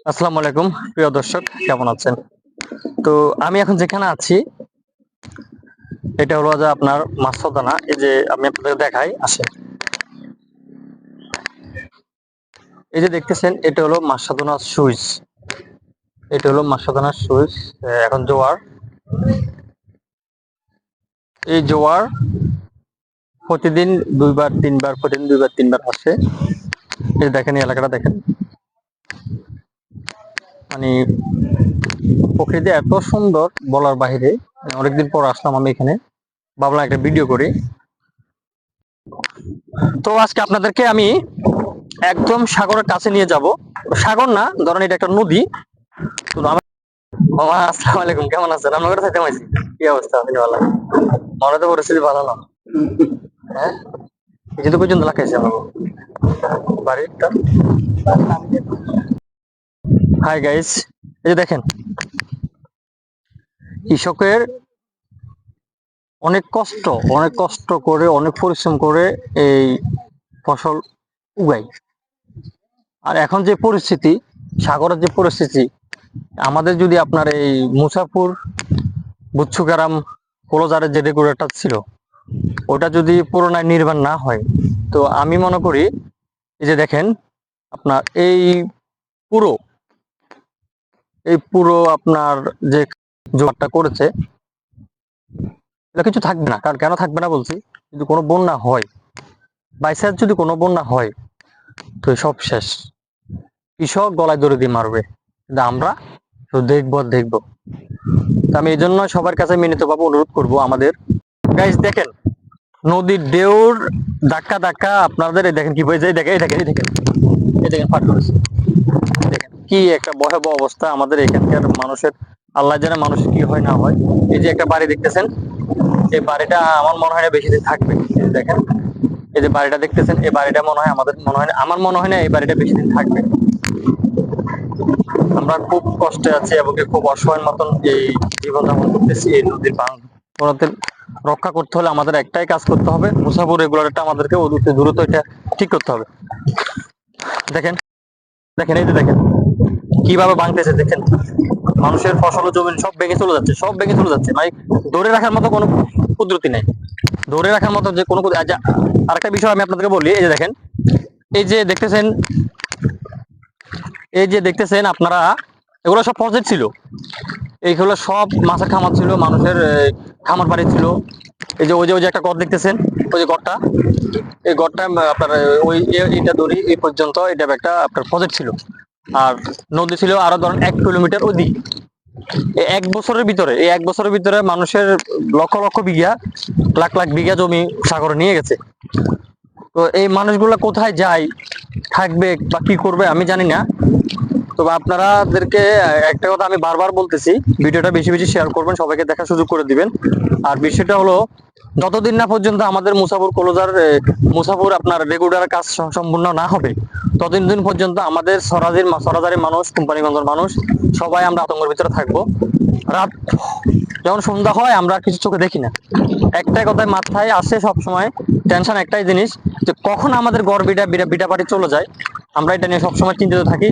আসসালামু আলাইকুম প্রিয় দর্শক, কেমন আছেন? তো আমি এখন যেখানে আছি এটা হলো যে আপনার মাছদানা। এই যে আমি আপনাদের দেখাই, আসেন। এই যে দেখতেছেন এটা হলো মাছদানা সুইচ। এটা হলো মাছদানা সুইচ। এখন জোয়ার, এই জোয়ার প্রতিদিন দুইবার তিনবার, প্রতিদিন দুইবার তিনবার আসে। এই যে দেখেন, এই এলাকাটা দেখেন, মানে প্রকৃতি এত সুন্দর বলার বাহিরে। অনেকদিন পর আসলাম আমি এখানে, ভাবলাম একটা ভিডিও করি। তো আজকে আপনাদেরকে আমি একদম সাগরের কাছে নিয়ে যাব। সাগর না, ধরেন এটা একটা নদী। তো মামা, আসসালামু আলাইকুম, কেমন আছেন? আপনার কথা থাকতে পারছি। কি অবস্থা? আপনি ভালো? মনে তো পরিস্থিতি ভালো না। হ্যাঁ, কিছু তো পর্যন্ত লাগাইছে আমার বাড়িটা। হাই গাইস, এই যে দেখেন, কৃষকের অনেক কষ্ট করে, অনেক পরিশ্রম করে এই ফসল উগাই। আর এখন যে পরিস্থিতি, সাগরের যে পরিস্থিতি, আমাদের যদি আপনার এই মুসাফুর বুচ্চুকারাম কলোজারের যে রেগুলেটর ছিল, ওটা যদি পুরোনায় নির্মাণ না হয়, তো আমি মনে করি এই যে দেখেন আপনার পুরো পুরো আপনার যে জোয়ারটা করেছে, এটা কিছু থাকবে না। কারণ কেন থাকবে না বলছি, যদি কোনো বন্যা হয়, বাইচান্স যদি কোনো বন্যা হয়, তো সব শেষ। কৃষক গলায় দড়ি দিয়ে মারবে, কিন্তু আমরা শুধু দেখবো আর দেখবো। তো আমি এই জন্য সবার কাছে মিলিতভাবে অনুরোধ করব, আমাদের গাইস দেখেন, নদীর ঢেউর ধাক্কা ধাক্কা আপনাদের এই দেখেন কি হয়ে যায়। দেখেন, এই দেখেন, এই দেখেন, এই দেখেন ফাট করেছে। দেখেন কি একটা ভয়াবহ অবস্থা আমাদের এখানকার মানুষের। আল্লাহ জানে মানুষের কি হয় না হয়। এই যে একটা বাড়ি দেখতেছেন, এই বাড়িটা আমার মনে হয় না বেশি দিন থাকবে। এই যে দেখেন, এই যে বাড়িটা দেখতেছেন, এই বাড়িটা মনে হয় আমাদের মনে হয় না, আমার মনে হয় না এই বাড়িটা বেশি দিন থাকবে। আমরা খুব কষ্টে আছি এবং খুব অসহায়ের মতন এই জীবনযাপন করতেছি। এই নদীর ভাঙনের রক্ষা করতে হলে আমাদের একটাই কাজ করতে হবে, মুসাফুর রেগুলেটরটা আমাদেরকে অতি দ্রুত এটা ঠিক করতে হবে। দেখেন, দেখেন, এই যে দেখেন কিভাবে ভাঙতেছে। দেখেন মানুষের ফসল জমি সব ভেঙে চলে যাচ্ছে, সব ভেঙে চলে যাচ্ছে। মানে ধরে রাখার মতো কোনো পদ্ধতি নেই, ধরে রাখার মতো যে কোনো। আরেকটা বিষয় আমি আপনাদেরকে বলি, এই যে দেখেন, এই যে দেখতেছেন, এই যে দেখতেছেন আপনারা, এগুলো সব প্রজেক্ট ছিল। এইগুলো সব মাছের খামার ছিল, মানুষের খামার বাড়ি ছিল। এই যে ওই যে একটা ঘর দেখতেছেন, ওই যে ঘরটা, এই ঘরটা আপনার ওই এটা দড়ি এই পর্যন্ত, এটা একটা আপনার প্রজেক্ট ছিল। আর নদী ছিল আরো ধরেন 1 কিলোমিটার ওদিক। এই 1 বছরের ভিতরে মানুষের লক্ষ লক্ষ বিঘা, লাখ লাখ বিঘা জমি সাগরে নিয়ে গেছে। তো এই মানুষগুলো কোথায় যায়, থাকবে বা কি করবে আমি জানি না। তবে আপনাদেরকে একটা কথা আমি বারবার বলতেছি, ভিডিওটা বেশি বেশি শেয়ার করবেন, সবাইকে দেখার সুযোগ করে দিবেন। আর বিষয়টা হলো, যতদিন না পর্যন্ত আমাদের মুসাফুর আপনার রেগুলার কাজ সম্পূর্ণ না হবে, ততদিন পর্যন্ত আমাদের সরাজারি মানুষ, কোম্পানিগঞ্জের মানুষ সবাই আমরা আতঙ্কের ভিতরে থাকবো। রাত যখন সন্ধ্যা হয় আমরা কিছু চোখে দেখি না। একটাই কথায় মাথায় আসে সব সময়, টেনশন একটাই জিনিস, যে কখন আমাদের ঘর বিটা বিটা বিটা বাড়ি চলে যায়। আমরা এটা নিয়ে সবসময় চিন্তিত থাকি।